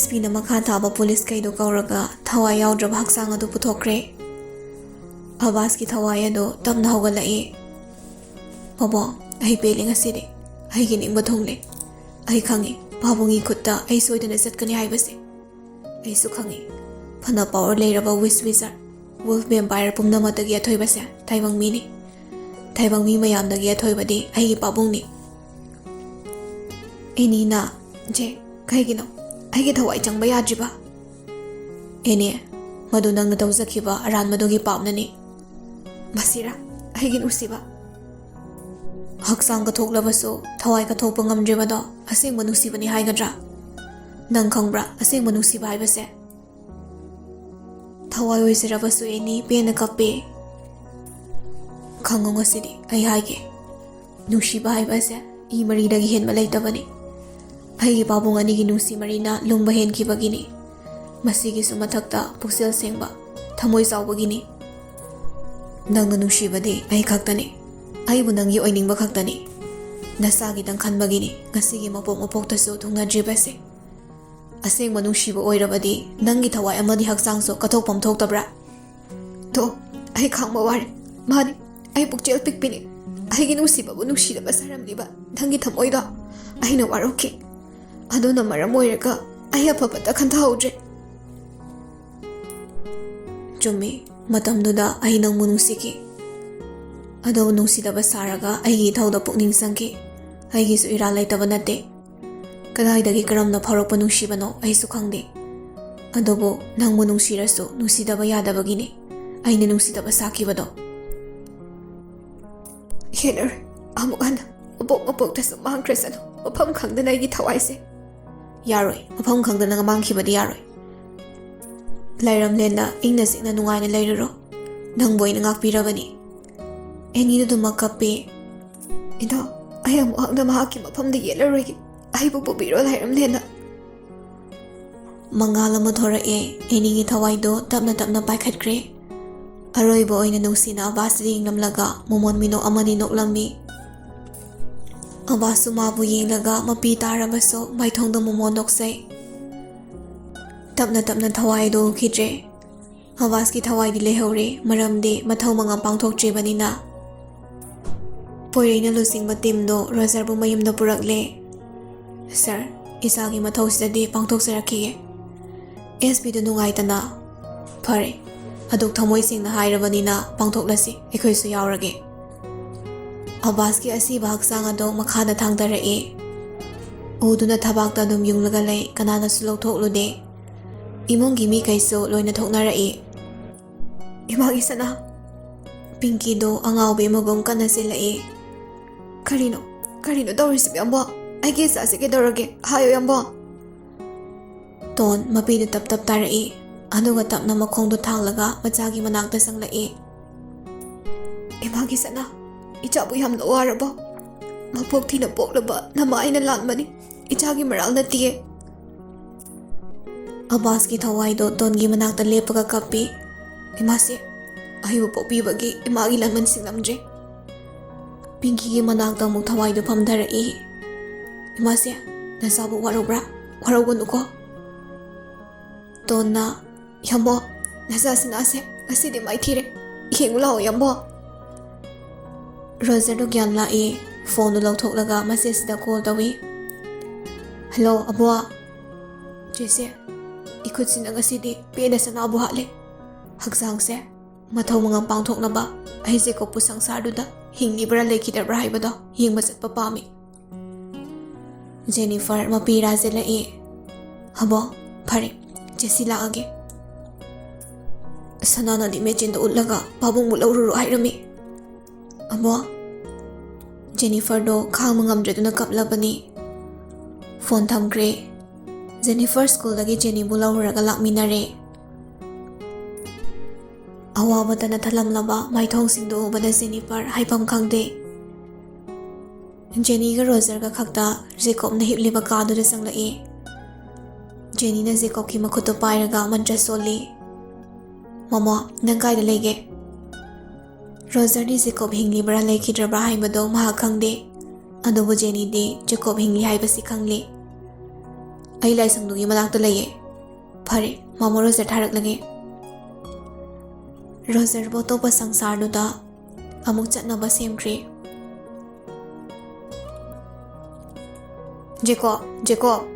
SPꯅ ꯃꯈꯥ ꯊꯥꯕ ꯄꯨꯂꯤꯁ ꯀꯩꯗꯣ ꯀꯧꯔꯒ ꯊꯋꯥꯏ ꯌꯥꯎꯗ꯭ꯔꯕ ꯍꯛꯆꯥꯡ ꯑꯗꯨ ꯄꯨꯊꯣꯛꯈ꯭ꯔꯦ꯫ ꯑꯕꯥꯁꯀꯤ ꯊꯋꯥꯏ ꯑꯗꯨ ꯇꯞꯅ ꯍꯧꯒꯠꯂꯛꯏ꯫ ꯄꯥꯕꯨꯡ, ꯑꯩ ꯄꯦꯜꯂꯤ ꯉꯁꯤꯗꯤ꯫ ꯑꯩꯒꯤ ꯅꯤꯡꯕ ꯊꯨꯡꯂꯦ꯫ ꯑꯩ ꯈꯪꯉꯤ ꯄꯥꯕꯨꯡꯒꯤ ꯈꯨꯠꯇ ꯑꯩ ꯁꯣꯏꯗꯅ ꯆꯠꯀꯅꯤ ꯍꯥꯏꯕꯁꯦ꯫ ꯑꯩꯁꯨ ꯈꯪꯉꯤ ꯐꯅ ꯄꯥꯋꯔ ꯂꯩꯔꯕ ꯋꯤꯁ ꯋꯤꯖꯥꯔꯗ, ꯋꯨꯜꯐ ꯚꯦꯝꯄꯥꯌꯔ ꯄꯨꯝꯅꯃꯛꯇꯒꯤ ꯑꯊꯣꯏꯕꯁꯦ ꯇꯥꯏꯕꯪ ꯃꯤꯅꯤ꯫ ꯇꯥꯏꯕꯪ ꯃꯤ ꯃꯌꯥꯝꯗꯒꯤ ꯑꯊꯣꯏꯕꯗꯤ ꯑꯩꯒꯤ ꯄꯥꯕꯨꯡꯅꯤ꯫ ꯑꯦꯅꯤꯅ, ꯖꯦ, ꯀꯩꯒꯤꯅꯣ ꯑꯩꯒꯤ ꯊꯋꯥꯏ ꯆꯪꯕ ꯌꯥꯗ꯭ꯔꯤꯕ? ꯑꯦꯅꯤ, ꯃꯗꯨ ꯅꯪꯅ ꯇꯧꯖꯈꯤꯕ ꯑꯔꯥꯟꯕꯗꯨꯒꯤ ꯄꯥꯞꯅꯅꯤ꯫ ꯃꯁꯤꯔꯥ ꯑꯩꯒꯤ ꯅꯨꯡꯁꯤꯕ? ꯍꯛꯆꯥꯡ ꯀꯠꯊꯣꯛꯂꯕꯁꯨ ꯊꯋꯥꯏ ꯀꯠꯊꯣꯛꯄ ꯉꯝꯗ꯭ꯔꯤꯕꯗꯣ ꯑꯁꯦꯡꯕ ꯅꯨꯡꯁꯤꯕꯅꯤ ꯍꯥꯏꯒꯗ꯭ꯔꯥ? ꯅꯪ ꯈꯪꯕ꯭ꯔꯥ ꯑꯁꯦꯡꯕ ꯅꯨꯡꯁꯤꯕ ꯍꯥꯏꯕꯁꯦ? ꯊꯋꯥꯏ ꯑꯣꯏꯖꯔꯕꯁꯨ ꯑꯦꯅꯤ ꯄꯦꯟꯅ ꯀꯞꯄꯤ꯫ ꯈꯪꯉꯣ ꯉꯁꯤꯗꯤ ꯑꯩ ꯍꯥꯏꯒꯦ, ꯅꯨꯡꯁꯤꯕ ꯍꯥꯏꯕꯁꯦ ꯏ ꯃꯔꯤꯗꯒꯤ ꯍꯦꯟꯕ ꯂꯩꯇꯕꯅꯤ꯫ ꯑꯩꯒꯤ ꯄꯥꯕꯨꯡ ꯑꯅꯤꯒꯤ ꯅꯨꯡꯁꯤ ꯃꯔꯤꯅ ꯂꯨꯝꯕ ꯍꯦꯟꯈꯤꯕꯒꯤꯅꯤ꯫ ꯃꯁꯤꯒꯤꯁꯨ ꯃꯊꯛꯇ ꯄꯨꯛꯆꯦꯜ ꯁꯦꯡꯕ, ꯊꯃꯣꯏ ꯆꯥꯎꯕꯒꯤꯅꯤ꯫ ꯅꯪꯅ ꯅꯨꯡꯁꯤꯕꯗꯤ ꯑꯩ ꯈꯛꯇꯅꯤ꯫ ꯑꯩꯕꯨ ꯅꯪꯒꯤ ꯑꯣꯏꯅꯤꯡꯕ ꯈꯛꯇꯅꯤ꯫ ꯅꯁꯥꯒꯤꯗꯪ ꯈꯟꯕꯒꯤꯅꯤ ꯉꯁꯤꯒꯤ ꯃꯄꯣꯛ ꯃꯄꯣꯛꯇꯁꯨ ꯊꯨꯡꯅꯗ꯭ꯔꯤꯕꯁꯦ꯫ ꯑꯁꯦꯡꯕ ꯅꯨꯡꯁꯤꯕ ꯑꯣꯏꯔꯕꯗꯤ ꯅꯪꯒꯤ ꯊꯋꯥꯏ ꯑꯃꯗꯤ ꯍꯛꯆꯥꯡꯁꯨ ꯀꯠꯊꯣꯛꯐꯝ ꯊꯣꯛꯇꯕ꯭ꯔꯥ? ꯑꯩ ꯈꯪꯕ ꯋꯥꯔꯦ꯫ ꯃꯥꯅꯤ, ꯑꯩ ꯄꯨꯛꯆꯦꯜ ꯄꯤꯛꯄꯤꯅꯤ꯫ ꯑꯩꯒꯤ ꯅꯨꯡꯁꯤꯕꯕꯨ ꯅꯨꯡꯁꯤꯗꯕ ꯁꯥꯔꯝꯂꯤꯕ ꯅꯪꯒꯤ ꯊꯃꯣꯏꯗꯣ ꯑꯩꯅ ꯋꯥꯔꯧꯈꯤ꯫ ꯑꯗꯨꯅ ꯃꯔꯝ ꯑꯣꯏꯔꯒ ꯑꯩ ꯑꯐꯕꯇ ꯈꯟꯊꯍꯧꯗ꯭ꯔꯦ꯫ ꯆꯨꯝꯃꯤ, ꯃꯇꯝꯗꯨꯗ ꯑꯩ ꯅꯪꯕꯨ ꯅꯨꯡꯁꯤꯈꯤ꯫ ꯑꯗꯨꯕꯨ ꯅꯨꯡꯁꯤꯗꯕ ꯁꯥꯔꯒ ꯑꯩꯒꯤ ꯏꯊꯧꯗ ꯄꯨꯛꯅꯤꯡ ꯆꯪꯈꯤ꯫ ꯑꯩꯒꯤꯁꯨ ꯏꯔꯥꯜ ꯂꯩꯇꯕ ꯅꯠꯇꯦ꯫ ꯀꯗꯥꯏꯗꯒꯤ ꯀꯔꯝꯅ ꯐꯥꯎꯔꯛꯄ ꯅꯨꯡꯁꯤꯕꯅꯣ ꯑꯩꯁꯨ ꯈꯪꯗꯦ꯫ ꯑꯗꯨꯕꯨ ꯅꯪꯕꯨ ꯅꯨꯡꯁꯤꯔꯁꯨ ꯅꯨꯡꯁꯤꯗꯕ ꯌꯥꯗꯕꯒꯤꯅꯤ ꯑꯩꯅ ꯅꯨꯡꯁꯤꯗꯕ ꯁꯥꯈꯤꯕꯗꯣ꯫ ꯍꯦꯟꯅꯔꯣꯏ, ꯑꯃꯨꯛ ꯍꯟꯅ ꯃꯄꯣꯛ ꯃꯄꯣꯛꯇꯁꯨ ꯃꯥꯡꯈ꯭ꯔꯁꯅꯨ ꯃꯐꯝ ꯈꯪꯗꯅ ꯑꯩꯒꯤ ꯊꯋꯥꯏꯁꯦ꯫ ꯌꯥꯔꯣꯏ, ꯃꯐꯝ ꯈꯪꯗꯅ ꯃꯥꯡꯈꯤꯕꯗꯤ ꯌꯥꯔꯣꯏ꯫ ꯂꯩꯔꯝꯂꯦꯟꯅ ꯏꯪꯅ ꯆꯤꯛꯅ ꯅꯨꯡꯉꯥꯏꯅ ꯂꯩꯔꯨꯔꯣ꯫ ꯅꯪꯕꯨ ꯑꯩꯅ ꯉꯥꯛꯄꯤꯔꯕꯅꯤ꯫ ꯑꯦꯅꯤꯗꯨ ꯑꯗꯨꯃꯛ ꯀꯞꯄꯤ꯫ ꯏꯗꯣ, ꯑꯩ ꯑꯃꯨꯛ ꯍꯟꯅ ꯃꯍꯥꯛꯀꯤ ꯃꯐꯝꯗ ꯌꯦꯠꯂꯔꯣꯏꯒꯦ꯫ ꯑꯩꯕꯨ ꯄꯨꯕꯤꯔꯣ ꯂꯩꯔꯝꯂꯦꯟꯅ꯫ ꯃꯉꯥꯜ ꯑꯃ ꯊꯣꯔꯛꯑꯦ꯫ ꯑꯦꯅꯤꯒꯤ ꯊꯋꯥꯏꯗꯣ ꯇꯞꯅ ꯇꯞꯅ ꯄꯥꯏꯈꯠꯈ꯭ꯔꯦ꯫ ꯑꯔꯣꯏꯕ ꯑꯣꯏꯅ ꯅꯨꯡꯁꯤꯅ ꯑꯕꯥꯁꯇ ꯌꯦꯡꯂꯝꯂꯒ ꯃꯣꯃꯣꯟ ꯃꯤꯅꯣꯛ ꯑꯃꯅꯤ ꯅꯣꯛꯂꯝꯃꯤ꯫ ꯑꯕꯥꯁꯁꯨ ꯃꯥꯕꯨ ꯌꯦꯡꯂꯒ ꯃꯄꯤ ꯇꯥꯔꯕꯁꯨ ꯃꯥꯏꯊꯣꯡꯗ ꯃꯣꯃꯣꯟ ꯅꯣꯛꯆꯩ꯫ ꯇꯞꯅ ꯇꯞꯅ ꯊꯋꯥꯏ ꯑꯗꯨ ꯎꯈꯤꯗ꯭ꯔꯦ꯫ ꯑꯕꯥꯁꯀꯤ ꯊꯋꯥꯏꯗꯤ ꯂꯩꯍꯧꯔꯦ, ꯃꯔꯝꯗꯤ ꯃꯊꯧ ꯃꯉꯝ ꯄꯥꯡꯊꯣꯛꯇ꯭ꯔꯤꯕꯅꯤꯅ꯫ ꯄꯣꯏꯔꯩꯅ ꯂꯨꯆꯤꯡꯕ ꯇꯤꯝꯗꯣ ꯔꯣꯖꯔꯕꯨ ꯃꯌꯨꯝꯗ ꯄꯨꯔꯛꯂꯦ꯫ ꯁꯥꯔ, ꯏꯆꯥꯒꯤ ꯃꯊꯧꯁꯤꯗꯗꯤ ꯄꯥꯡꯊꯣꯛꯆꯔꯛꯈꯤꯒꯦ꯫ SPꯗꯨ ꯅꯨꯡꯉꯥꯏꯇꯅ, ꯐꯔꯦ, ꯑꯗꯨꯛ ꯊꯃꯣꯏ ꯁꯦꯡꯅ ꯍꯥꯏꯔꯕꯅꯤꯅ ꯄꯥꯡꯊꯣꯛꯂꯁꯤ, ꯑꯩꯈꯣꯏꯁꯨ ꯌꯥꯎꯔꯒꯦ꯫ ꯑꯕꯥꯁꯀꯤ ꯑꯁꯤꯕ ꯍꯛꯆꯥꯡ ꯑꯗꯨ ꯃꯈꯥꯗ ꯊꯥꯡꯊꯔꯛꯏ꯫ ꯎꯗꯨꯅ ꯊꯕꯥꯛꯇ ꯑꯗꯨꯝ ꯌꯨꯡꯂꯒ ꯂꯩ, ꯀꯅꯥꯅꯁꯨ ꯂꯧꯊꯣꯛꯂꯨꯗꯦ꯫ ꯏꯃꯨꯡꯒꯤ ꯃꯤꯈꯩꯁꯨ ꯂꯣꯏꯅ ꯊꯣꯛꯅꯔꯛꯏ꯫ ꯏꯃꯥꯒꯤ ꯁꯅꯥ! ꯄꯤꯡꯀꯤꯗꯣ ꯑꯉꯥꯎꯕꯤ ꯑꯃꯒꯨꯝ ꯀꯟꯅ ꯆꯦꯜꯂꯛꯏ꯫ ꯀꯔꯤꯅꯣ ꯇꯧꯔꯤꯁꯤꯕꯣ ꯌꯥꯝꯕꯣ? ꯑꯩꯒꯤ ꯏꯆꯥꯁꯤ ꯀꯩꯗꯧꯔꯒꯦ? ꯍꯥꯏꯌꯣ ꯌꯥꯝꯕꯣ꯫ ꯇꯣꯟ ꯃꯄꯤꯗꯨ ꯇꯞ ꯇꯞ ꯇꯥꯔꯛꯏ, ꯑꯗꯨꯒ ꯇꯞꯅ ꯃꯈꯣꯡꯗꯨ ꯊꯥꯡꯂꯒ ꯃꯆꯥꯒꯤ ꯃꯅꯥꯛꯇ ꯆꯪꯂꯛꯏ꯫ ꯏꯃꯥꯒꯤ ꯁꯅꯥ, ꯏꯆꯥꯕꯨ ꯌꯥꯝꯅ ꯋꯥꯔꯕꯣ? ꯃꯄꯣꯛ ꯊꯤꯅ ꯄꯣꯛꯂꯕ ꯅꯃꯥ ꯑꯩꯅ ꯂꯥꯟꯕꯅꯤ, ꯏꯆꯥꯒꯤ ꯃꯔꯥꯜ ꯅꯠꯇꯤꯌꯦ꯫ ꯑꯕꯥꯁꯀꯤ ꯊꯋꯥꯏꯗꯣ ꯇꯣꯟꯒꯤ ꯃꯅꯥꯛꯇ ꯂꯦꯞꯄꯒ ꯀꯞꯄꯤ꯫ ꯏꯃꯥꯁꯦ, ꯑꯩꯕꯨ ꯄꯣꯛꯄꯤꯕꯒꯤ ꯏꯃꯥꯒꯤ ꯂꯃꯟ ꯁꯤꯡꯂꯝꯗ꯭ꯔꯦ꯫ ꯄꯤꯡꯀꯤꯒꯤ ꯃꯅꯥꯛꯇ ꯑꯃꯨꯛ ꯊꯋꯥꯏꯗꯣ ꯐꯝꯊꯔꯛꯏ꯫ ꯏꯃꯥꯁꯦ, ꯅꯆꯥꯕꯨ ꯋꯥꯔꯧꯕ꯭ꯔꯥ? ꯋꯥꯔꯧꯒꯅꯨꯀꯣ꯫ ꯇꯣꯟꯅ, ꯌꯥꯝꯕꯣ, ꯅꯆꯥ ꯁꯅꯥꯁꯦ ꯉꯁꯤꯗꯤ ꯃꯥꯏꯊꯤꯔꯦ, ꯌꯦꯡꯉꯨ ꯂꯥꯛꯑꯣ ꯌꯥꯝꯕꯣ꯫ ꯔꯣꯖꯔꯗꯣ ꯒ꯭ꯌꯥꯟ ꯂꯥꯛꯏ꯫ ꯐꯣꯟꯗꯨ ꯂꯧꯊꯣꯛꯂꯒ ꯃꯆꯦꯁꯤꯗ ꯀꯣꯜ ꯇꯧꯏ꯫ ꯍꯜꯂꯣ ꯑꯕꯨꯋꯥ꯫ ꯆꯦꯆꯦ, ꯏꯈꯨꯠꯁꯤꯅ ꯉꯁꯤꯗꯤ ꯄꯦꯟꯅ ꯁꯅꯥꯕꯨ ꯍꯥꯠꯂꯦ꯫ ꯍꯛꯆꯥꯡꯁꯦ ꯃꯊꯧ ꯃꯉꯝ ꯄꯥꯡꯊꯣꯛꯅꯕ ꯑꯩ ꯖꯦꯀꯣꯕꯄꯨ ꯁꯪꯁꯥꯔꯗꯨꯗ ꯍꯤꯡꯂꯤꯕ꯭ꯔꯥ ꯂꯩꯈꯤꯗꯕ꯭ꯔꯥ ꯍꯥꯏꯕꯗꯣ ꯌꯦꯡꯕ ꯆꯠꯄ ꯄꯥꯝꯃꯤ꯫ ꯖꯦꯅꯤꯐꯔ ꯃꯄꯤ ꯔꯥꯖꯤꯜꯂꯛꯏ꯫ ꯑꯕꯣ, ꯐꯔꯦ, ꯆꯦꯁꯤ ꯂꯥꯛꯑꯒꯦ꯫ ꯁꯅꯥꯅꯗꯤ ꯃꯦꯆꯤꯟꯗ ꯎꯠꯂꯒ ꯄꯥꯕꯨꯡꯕꯨ ꯂꯧꯔꯨꯔꯣ ꯍꯥꯏꯔꯝꯃꯤ꯫ ꯑꯕꯣ, ꯖꯦꯅꯤꯐꯔꯗꯣ ꯈꯥꯡꯕ ꯉꯝꯗ꯭ꯔꯗꯨꯅ ꯀꯞꯂꯕꯅꯤ꯫ ꯐꯣꯟ ꯊꯝꯈ꯭ꯔꯦ꯫ ꯖꯦꯅꯤꯐꯔ ꯁ꯭ꯀꯨꯜꯗꯒꯤ ꯖꯦꯅꯤꯕꯨ ꯂꯧꯔꯨꯔꯒ ꯂꯥꯛꯃꯤꯟꯅꯔꯦ꯫ ꯑꯋꯥꯕꯇꯅ ꯊꯜꯂꯝꯂꯕ ꯃꯥꯏꯊꯣꯡꯁꯤꯡꯗꯨ ꯎꯕꯗ ꯖꯦꯅꯤꯐꯔ ꯍꯥꯏꯐꯝ ꯈꯪꯗꯦ꯫ ꯖꯦꯅꯤꯒ ꯔꯣꯖꯔꯒ ꯈꯛꯇ ꯖꯦꯀꯣꯕꯅ ꯍꯤꯞꯂꯤꯕ ꯀꯥꯗꯨꯗ ꯆꯪꯂꯛꯏ꯫ ꯖꯦꯅꯤꯅ ꯖꯦꯀꯣꯕꯀꯤ ꯃꯈꯨꯠꯇꯨ ꯄꯥꯏꯔꯒ ꯃꯟꯇ꯭ꯔ ꯁꯣꯜꯂꯤ꯫ ꯃꯃꯥ, ꯅꯪ ꯀꯥꯏꯗ ꯂꯩꯒꯦ? ꯔꯣꯖꯔꯗꯤ ꯖꯦꯀꯣꯕ ꯍꯤꯡꯂꯤꯕ꯭ꯔꯥ ꯂꯩꯈꯤꯗ꯭ꯔꯕ꯭ꯔꯥ ꯍꯥꯏꯕꯗꯣ ꯃꯍꯥꯛ ꯈꯪꯗꯦ꯫ ꯑꯗꯨꯕꯨ ꯖꯦꯅꯤꯗꯤ ꯖꯦꯀꯣꯕ ꯍꯤꯡꯂꯤ ꯍꯥꯏꯕꯁꯤ ꯈꯪꯂꯤ꯫ ꯑꯩ ꯂꯥꯏꯁꯪꯗꯨꯒꯤ ꯃꯅꯥꯛꯇ ꯂꯩꯌꯦ꯫ ꯐꯔꯦ, ꯃꯥꯃꯣ ꯔꯣꯖꯔ ꯊꯥꯔꯛꯂꯒꯦ꯫ ꯔꯣꯖꯔꯕꯨ ꯑꯇꯣꯞꯄ ꯁꯪꯁꯥꯔꯗꯨꯗ ꯑꯃꯨꯛ ꯆꯠꯅꯕ ꯁꯦꯝꯈ꯭ꯔꯦ꯫ ꯖꯦꯀꯣꯕ!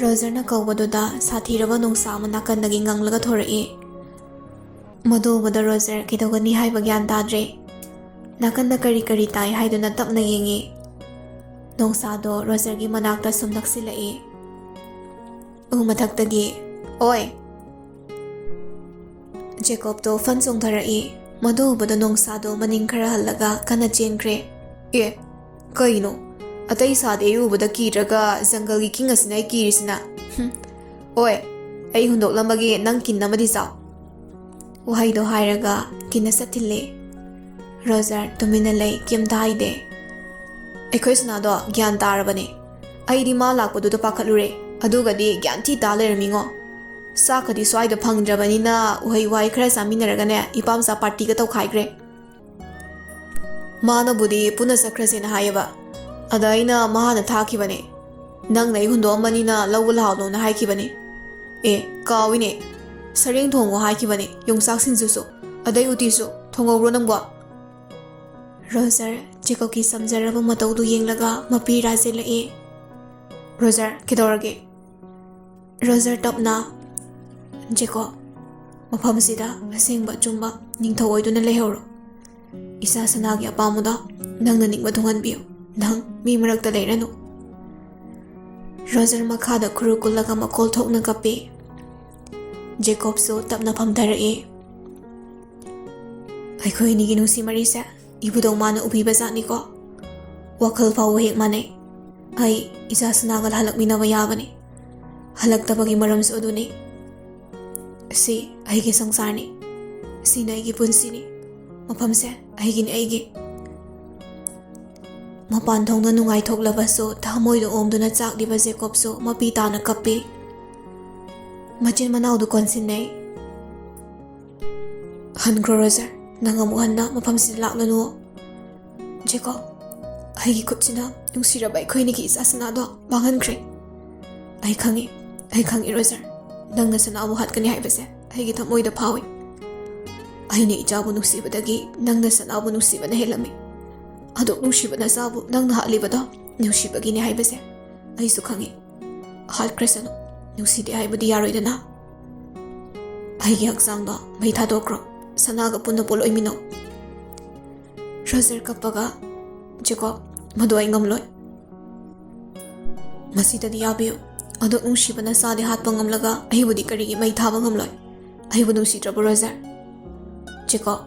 ꯔꯣꯖꯔꯅ ꯀꯧꯕꯗꯨꯗ ꯁꯥꯊꯤꯔꯕ ꯅꯣꯡꯁꯥ ꯑꯃ ꯅꯥꯀꯟꯗꯒꯤ ꯉꯪꯂꯒ ꯊꯣꯔꯛꯏ꯫ ꯃꯗꯨ ꯎꯕꯗ ꯔꯣꯖꯔ ꯀꯩꯗꯧꯒꯅꯤ ꯍꯥꯏꯕ ꯒ꯭ꯌꯥꯟ ꯇꯥꯗ꯭ꯔꯦ꯫ ꯅꯥꯀꯟꯗ ꯀꯔꯤ ꯀꯔꯤ ꯇꯥꯏ ꯍꯥꯏꯗꯨꯅ ꯇꯞꯅ ꯌꯦꯡꯉꯤ꯫ ꯅꯣꯡꯁꯥꯗꯣ ꯔꯣꯖꯔꯒꯤ ꯃꯅꯥꯛꯇ ꯁꯨꯝ ꯅꯛꯁꯤꯜꯂꯛꯏ꯫ ꯎ ꯃꯊꯛꯇꯒꯤ "ꯑꯣꯏ!" ꯖꯦꯀꯣꯕꯇꯣ ꯐꯟ ꯆꯣꯡꯊꯔꯛꯏ꯫ ꯃꯗꯨ ꯎꯕꯗ ꯅꯣꯡꯁꯥꯗꯣ ꯃꯅꯤꯡ ꯈꯔ ꯍꯜꯂꯒ ꯀꯟꯅ ꯆꯦꯟꯈ꯭ꯔꯦ꯫ "ꯑꯦ, ꯀꯩꯅꯣ? ꯑꯇꯩ ꯁꯥꯗꯤ ꯑꯩ ꯎꯕꯗ ꯀꯤꯗ꯭ꯔꯒ ꯖꯪꯒꯜꯒꯤ ꯀꯤꯡ ꯑꯁꯤꯅ ꯑꯩ ꯀꯤꯔꯤꯁꯤꯅ? ꯑꯣꯏ, ꯑꯩ ꯍꯨꯟꯗꯣꯛꯂꯝꯕꯒꯤ ꯅꯪ ꯀꯤꯟ ꯑꯃꯗꯤ ꯆꯥꯎ." ꯋꯥꯍꯩꯗꯣ ꯍꯥꯏꯔꯒ ꯀꯤꯟꯅ ꯆꯠꯊꯤꯜꯂꯦ꯫ ꯔꯣꯖꯔ ꯇꯨꯃꯤꯟꯅ ꯂꯩ, ꯀꯩꯝꯇ ꯍꯥꯏꯗꯦ꯫ "ꯑꯩꯈꯣꯏ ꯁꯅꯥꯗꯣ ꯒ꯭ꯌꯥꯟ ꯇꯥꯔꯕꯅꯦ꯫ ꯑꯩꯗꯤ ꯃꯥ ꯂꯥꯛꯄꯗꯨꯗ ꯄꯥꯈꯠꯂꯨꯔꯦ, ꯑꯗꯨꯒꯗꯤ ꯒ꯭ꯌꯥꯟ ꯊꯤ ꯇꯥ ꯂꯩꯔꯝꯃꯤꯉꯣ꯫ ꯆꯥꯛꯀꯗꯤ ꯁ꯭ꯋꯥꯏꯗ ꯐꯪꯗ꯭ꯔꯕꯅꯤꯅ ꯎꯍꯩ-ꯋꯥꯍꯩ ꯈꯔ ꯆꯥꯃꯤꯟꯅꯔꯒꯅꯦ ꯏꯄꯥꯝꯆꯥ ꯄꯥꯔꯇꯤꯒ ꯇꯧꯈꯥꯏꯈ꯭ꯔꯦ꯫ ꯃꯥꯅꯕꯨꯗꯤ ꯄꯨꯟꯅ ꯆꯠꯈ꯭ꯔꯁꯦꯅ ꯍꯥꯏꯌꯦꯕ꯫ ꯑꯗ ꯑꯩꯅ ꯃꯥꯅ ꯊꯥꯈꯤꯕꯅꯦ, ꯅꯪꯅ ꯑꯩ ꯍꯨꯟꯗꯣꯛꯑꯝꯕꯅꯤꯅ ꯂꯧꯕ ꯂꯥꯛꯑꯣꯅ ꯍꯥꯏꯈꯤꯕꯅꯦ꯫ ꯑꯦ, ꯀꯥꯎꯏꯅꯦ, ꯁꯔꯦꯡ ꯊꯣꯡꯉꯣ ꯍꯥꯏꯈꯤꯕꯅꯦ, ꯌꯣꯡꯆꯥꯛ ꯁꯤꯡꯖꯨꯁꯨ, ꯑꯗꯩ ꯎꯇꯤꯁꯨ ꯊꯣꯡꯍꯧꯕ꯭ꯔꯣ ꯅꯪꯕꯣ?" ꯔꯣꯖꯔ ꯖꯦꯀꯣꯕꯀꯤ ꯁꯝꯖꯔꯕ ꯃꯇꯧꯗꯨ ꯌꯦꯡꯂꯒ ꯃꯄꯤ ꯔꯥꯖꯦꯜꯂꯛꯏ꯫ "ꯔꯣꯖꯔ, ꯀꯩꯗꯧꯔꯒꯦ?" ꯔꯣꯖꯔ ꯇꯞꯅ, "ꯖꯦꯀꯣꯕ, ꯃꯐꯝꯁꯤꯗ ꯑꯁꯦꯡꯕ ꯑꯆꯨꯝꯕ ꯅꯤꯡꯊꯧ ꯑꯣꯏꯗꯨꯅ ꯂꯩꯍꯧꯔꯣ꯫ ꯏꯆꯥ ꯁꯅꯥꯒꯤ ꯑꯄꯥꯝꯕꯗꯣ ꯅꯪꯅ ꯅꯤꯡꯕ ꯊꯨꯡꯍꯟꯕꯤꯌꯨ꯫ ꯅꯪ ꯃꯤ ꯃꯔꯛꯇ ꯂꯩꯔꯅꯨ." ꯔꯣꯖꯔ ꯃꯈꯥꯗ ꯈꯨꯔꯨ ꯀꯨꯜꯂꯒ ꯃꯈꯣꯜ ꯊꯣꯛꯅ ꯀꯞꯄꯤ꯫ ꯖꯦꯀꯣꯕꯁꯨ ꯇꯞꯅ ꯐꯝꯊꯔꯛꯏ꯫ "ꯑꯩꯈꯣꯏ ꯑꯅꯤꯒꯤ ꯅꯨꯡꯁꯤ ꯃꯔꯤꯁꯦ ꯏꯕꯨꯙꯧ ꯃꯥꯅ ꯎꯕꯤꯕꯖꯥꯠꯅꯤꯀꯣ꯫ ꯋꯥꯈꯜ ꯐꯥꯎꯕ ꯍꯦꯛ ꯃꯥꯟꯅꯩ꯫ ꯑꯩ ꯏꯆꯥ ꯁꯅꯥꯒ ꯍꯜꯂꯛꯃꯤꯟꯅꯕ ꯌꯥꯕꯅꯤ꯫ ꯍꯜꯂꯛꯇꯕꯒꯤ ꯃꯔꯝꯁꯨ ꯑꯗꯨꯅꯤ꯫ ꯁꯤ ꯑꯩꯒꯤ ꯁꯪꯁꯥꯔꯅꯤ꯫ ꯁꯤꯅ ꯑꯩꯒꯤ ꯄꯨꯟꯁꯤꯅꯤ꯫ ꯃꯐꯝꯁꯦ ꯑꯩꯒꯤ꯫ ꯃꯄꯥꯟ ꯊꯣꯡꯅ ꯅꯨꯡꯉꯥꯏꯊꯣꯛꯂꯕꯁꯨ ꯊꯃꯣꯏꯗ ꯑꯣꯝꯗꯨꯅ ꯆꯥꯛꯂꯤꯕ ꯖꯦꯀꯣꯕꯁꯨ ꯃꯄꯤ ꯇꯥꯅ ꯀꯞꯄꯤ꯫ ꯃꯆꯤꯟ ꯃꯅꯥꯎꯗꯨ ꯀꯣꯟꯁꯤꯟꯅꯩ꯫ "ꯍꯟꯈ꯭ꯔꯣ ꯔꯣꯖꯔ, ꯅꯪ ꯑꯃꯨꯛ ꯍꯟꯅ ꯃꯐꯝꯁꯤꯗ ꯂꯥꯛꯂꯅꯨ꯫ ꯖꯦꯀꯣꯕ, ꯑꯩꯒꯤ ꯈꯨꯠꯁꯤꯅ ꯅꯨꯡꯁꯤꯔꯕ ꯑꯩꯈꯣꯏꯅꯤꯒꯤ ꯏꯆꯥ ꯁꯅꯥꯗꯣ ꯃꯥꯡꯍꯟꯈ꯭ꯔꯦ꯫ ꯑꯩ ꯈꯪꯉꯤ ꯔꯣꯖꯔ, ꯅꯪꯅ ꯁꯅꯥꯕꯨ ꯍꯥꯠꯀꯅꯤ ꯍꯥꯏꯕꯁꯦ ꯑꯩꯒꯤ ꯊꯃꯣꯏꯗ ꯐꯥꯎꯏ꯫ ꯑꯩꯅ ꯏꯆꯥꯕꯨ ꯅꯨꯡꯁꯤꯕꯗꯒꯤ ꯅꯪꯅ ꯁꯅꯥꯕꯨ ꯅꯨꯡꯁꯤꯕꯅ ꯍꯦꯜꯂꯝꯃꯤ꯫ ꯑꯗꯨꯛ ꯅꯨꯡꯁꯤꯕ ꯅꯆꯥꯕꯨ ꯅꯪꯅ ꯍꯥꯠꯂꯤꯕꯗꯣ ꯅꯨꯡꯁꯤꯕꯒꯤꯅꯤ ꯍꯥꯏꯕꯁꯦ ꯑꯩꯁꯨ ꯈꯪꯉꯤ꯫ ꯍꯥꯠꯈ꯭ꯔꯁꯅꯨ, ꯅꯨꯡꯁꯤꯗꯦ ꯍꯥꯏꯕꯗꯤ ꯌꯥꯔꯣꯏꯗꯅ꯫ ꯑꯩꯒꯤ ꯍꯛꯆꯥꯡꯗꯣ ꯃꯩ ꯊꯥꯗꯣꯛꯈ꯭ꯔꯣ, ꯁꯅꯥꯒ ꯄꯨꯟꯅ ꯄꯣꯠꯂꯣꯏꯃꯤꯟꯅꯧ." ꯔꯣꯖꯔ ꯀꯞꯄꯒ, "ꯖꯦꯀꯣꯕ, ꯃꯗꯨ ꯑꯩ ꯉꯝꯂꯣꯏ꯫ ꯃꯁꯤꯗꯗꯤ ꯌꯥꯕꯤꯌꯨ꯫ ꯑꯗꯨꯛ ꯅꯨꯡꯁꯤꯕ ꯅꯆꯥꯗꯤ ꯍꯥꯠꯄ ꯉꯝꯂꯒ ꯑꯩꯕꯨꯗꯤ ꯀꯔꯤꯒꯤ ꯃꯩ ꯊꯥꯕ ꯉꯝꯂꯣꯏ? ꯑꯩꯕꯨ ꯅꯨꯡꯁꯤꯗ꯭ꯔꯕꯣ ꯔꯣꯖꯔ? ꯖꯦꯀꯣꯕ,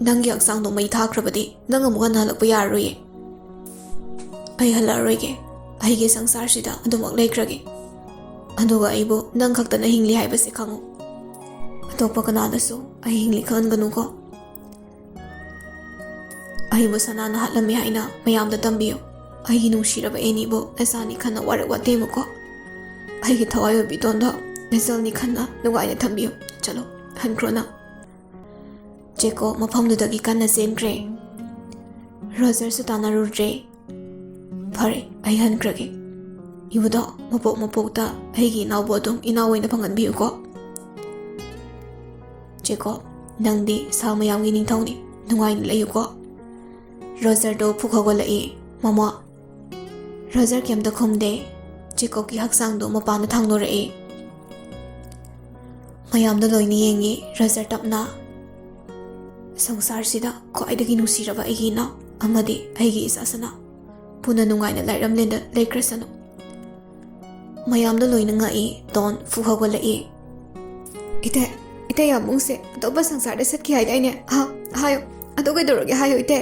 ꯅꯪꯒꯤ ꯍꯛꯆꯥꯡꯗꯣ ꯃꯩ ꯊꯥꯈ꯭ꯔꯕꯗꯤ ꯅꯪ ꯑꯃꯨꯛ ꯍꯟꯅ ꯍꯜꯂꯛꯄ ꯌꯥꯔꯔꯣꯏꯌꯦ꯫ ꯑꯩ ꯍꯜꯂꯛꯑꯔꯣꯏꯒꯦ꯫ ꯑꯩꯒꯤ ꯁꯪꯁꯥꯔꯁꯤꯗ ꯑꯗꯨꯃꯛ ꯂꯩꯈ꯭ꯔꯒꯦ꯫ ꯑꯗꯨꯒ ꯑꯩꯕꯨ ꯅꯪ ꯈꯛꯇꯅ ꯍꯤꯡꯂꯤ ꯍꯥꯏꯕꯁꯦ ꯈꯪꯉꯨ꯫ ꯑꯇꯣꯞꯄ ꯀꯅꯥꯗꯁꯨ ꯑꯩ ꯍꯤꯡꯂꯤ ꯈꯪꯍꯟꯒꯅꯨꯀꯣ꯫ ꯑꯩꯕꯨ ꯁꯅꯥꯅ ꯍꯥꯠꯂꯝꯃꯤ ꯍꯥꯏꯅ ꯃꯌꯥꯝꯗ ꯇꯝꯕꯤꯌꯨ꯫ ꯑꯩꯒꯤ ꯅꯨꯡꯁꯤꯔꯕ ꯑꯦꯅꯤꯕꯨ ꯅꯆꯥꯅꯤ ꯈꯟꯅ ꯋꯥꯔꯛ ꯋꯥꯇꯦꯝꯃꯨꯀꯣ꯫ ꯑꯩꯒꯤ ꯊꯋꯥꯏ ꯑꯣꯏꯕꯤ ꯗꯣꯟꯗꯣ ꯅꯆꯜꯅꯤ ꯈꯟꯅ ꯅꯨꯡꯉꯥꯏꯅ ꯊꯝꯕꯤꯌꯨ꯫ ꯆꯠꯂꯣ, ꯍꯟꯈ꯭ꯔꯣ ꯅꯪ." ꯖꯦꯀꯣꯕ ꯃꯐꯝꯗꯨꯗꯒꯤ ꯀꯟꯅ ꯆꯦꯟꯈ꯭ꯔꯦ꯫ ꯔꯣꯖꯔꯁꯨ ꯇꯥꯟꯅꯔꯨꯗ꯭ꯔꯦ꯫ "ꯐꯔꯦ, ꯑꯩ ꯍꯟꯈ꯭ꯔꯒꯦ꯫ ꯏꯕꯨꯙꯧ ꯃꯄꯣꯛ ꯃꯄꯣꯛꯇ ꯑꯩꯒꯤ ꯏꯅꯥꯎꯕꯨ ꯑꯗꯨꯝ ꯏꯅꯥꯎ ꯑꯣꯏꯅ ꯐꯪꯍꯟꯕꯤꯌꯨꯀꯣ꯫ ꯖꯦꯀꯣꯕ, ꯅꯪꯗꯤ ꯁꯥ ꯃꯌꯥꯝꯒꯤ ꯅꯤꯡꯊꯧꯅꯤ, ꯅꯨꯡꯉꯥꯏꯅ ꯂꯩꯌꯨꯀꯣ." ꯔꯣꯖꯔꯗꯣ ꯐꯨꯛ ꯍꯧꯒꯠꯂꯛꯏ꯫ "ꯃꯃꯥ." ꯔꯣꯖꯔ ꯀꯩꯝꯇ ꯈꯨꯝꯗꯦ꯫ ꯖꯦꯀꯣꯕꯀꯤ ꯍꯛꯆꯥꯡꯗꯣ ꯃꯄꯥꯟꯗ ꯊꯥꯡꯗꯣꯔꯛꯏ꯫ ꯃꯌꯥꯝꯗ ꯂꯣꯏꯅ ꯌꯦꯡꯉꯤ꯫ ꯔꯣꯖꯔ ꯇꯞꯅ, "ꯁꯪꯁꯥꯔꯁꯤꯗ ꯈ꯭ꯋꯥꯏꯗꯒꯤ ꯅꯨꯡꯁꯤꯔꯕ ꯑꯩꯒꯤ ꯏꯅꯥꯎ ꯑꯃꯗꯤ ꯑꯩꯒꯤ ꯏꯆꯥ ꯁꯅꯥ ꯄꯨꯟꯅ ꯅꯨꯡꯉꯥꯏꯅ ꯂꯥꯏꯔꯝꯂꯦꯟꯗ ꯂꯩꯈ꯭ꯔꯁꯅꯨ." ꯃꯌꯥꯝꯗ ꯂꯣꯏꯅ ꯉꯛꯏ꯫ ꯗꯣꯟ ꯐꯨꯛ ꯍꯧꯒꯠꯂꯛꯏ꯫ "ꯏꯇꯦ ꯌꯥꯝꯕꯨꯡꯁꯦ ꯑꯇꯣꯞꯄ ꯁꯪꯁꯥꯔꯗ ꯆꯠꯈꯤ ꯍꯥꯏꯗꯥꯏꯅꯦ? ꯍꯥꯏꯌꯣ, ꯑꯗꯨ ꯀꯩꯗꯧꯔꯒꯦ ꯍꯥꯏꯌꯣ ꯏꯇꯦ."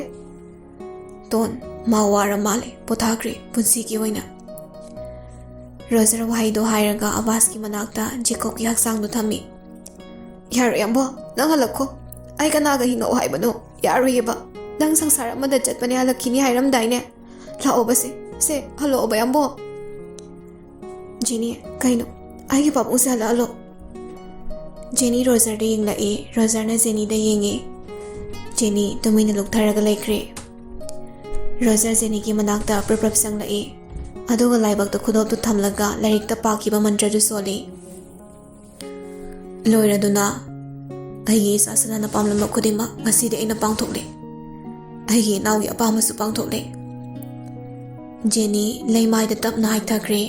ꯗꯣꯟ ꯃꯥ ꯋꯥꯔ ꯃꯥꯜꯂꯦ, ꯄꯣꯊꯥꯈ꯭ꯔꯦ ꯄꯨꯟꯁꯤꯒꯤ ꯑꯣꯏꯅ꯫ ꯔꯣꯖꯔ ꯋꯥꯍꯩꯗꯣ ꯍꯥꯏꯔꯒ ꯑꯕꯥꯁꯀꯤ ꯃꯅꯥꯛꯇ ꯖꯦꯀꯣꯕꯀꯤ ꯍꯛꯆꯥꯡꯗꯣ ꯊꯝꯃꯤ꯫ "ꯌꯥꯔꯣꯏ ꯌꯥꯝꯕꯣ, ꯅꯪ ꯍꯜꯂꯛꯈꯣ꯫ ꯑꯩ ꯀꯅꯥꯒ ꯍꯤꯡꯉꯛꯑꯣ ꯍꯥꯏꯕꯅꯣ? ꯌꯥꯔꯣꯏꯌꯦꯕ꯫ ꯅꯪ ꯁꯪꯁꯥꯔ ꯑꯃꯗ ꯆꯠꯄꯅꯦ ꯍꯜꯂꯛꯈꯤꯅꯤ ꯍꯥꯏꯔꯝꯗꯥꯏꯅꯦ? ꯂꯥꯛꯑꯣꯕꯁꯦ, ꯍꯜꯂꯛꯑꯣꯕ ꯌꯥꯝꯕꯣ." "ꯖꯦꯅꯤ, ꯀꯩꯅꯣ? ꯑꯩꯒꯤ ꯄꯥꯕꯨꯡꯁꯦ ꯍꯜꯂꯛꯍꯜꯂꯣ." ꯖꯦꯅꯤ ꯔꯣꯖꯔꯗ ꯌꯦꯡꯂꯛꯏ꯫ ꯔꯣꯖꯔꯅ ꯖꯦꯅꯤꯗ ꯌꯦꯡꯉꯤ꯫ ꯖꯦꯅꯤ ꯇꯨꯃꯤꯟꯅ ꯂꯨꯞꯊꯔꯒ ꯂꯩꯈ꯭ꯔꯦ꯫ ꯔꯣꯖꯔ ꯖꯦꯅꯤꯒꯤ ꯃꯅꯥꯛꯇ ꯄ꯭ꯔꯞ ꯆꯪꯂꯛꯏ ꯑꯗꯨꯒ ꯂꯥꯏꯕꯛꯇ ꯈꯨꯗꯣꯞꯇꯨ ꯊꯝꯂꯒ ꯂꯥꯏꯔꯤꯛꯇ ꯄꯥꯈꯤꯕ ꯃꯟꯇ꯭ꯔꯗꯨ ꯁꯣꯜꯂꯤ꯫ ꯂꯣꯏꯔꯗꯨꯅ ꯑꯩꯒꯤ ꯏꯆꯥ ꯁꯅꯥꯅ ꯄꯥꯝꯂꯝꯕ ꯈꯨꯗꯤꯡꯃꯛ ꯉꯁꯤꯗꯤ ꯑꯩꯅ ꯄꯥꯡꯊꯣꯛꯂꯦ꯫ ꯑꯩꯒꯤ ꯏꯅꯥꯎꯒꯤ ꯑꯄꯥꯝꯕꯁꯨ ꯄꯥꯡꯊꯣꯛꯂꯦ꯫ ꯖꯦꯅꯤ ꯂꯩꯃꯥꯏꯗ ꯇꯞꯅ ꯍꯥꯏꯊꯈ꯭ꯔꯦ꯫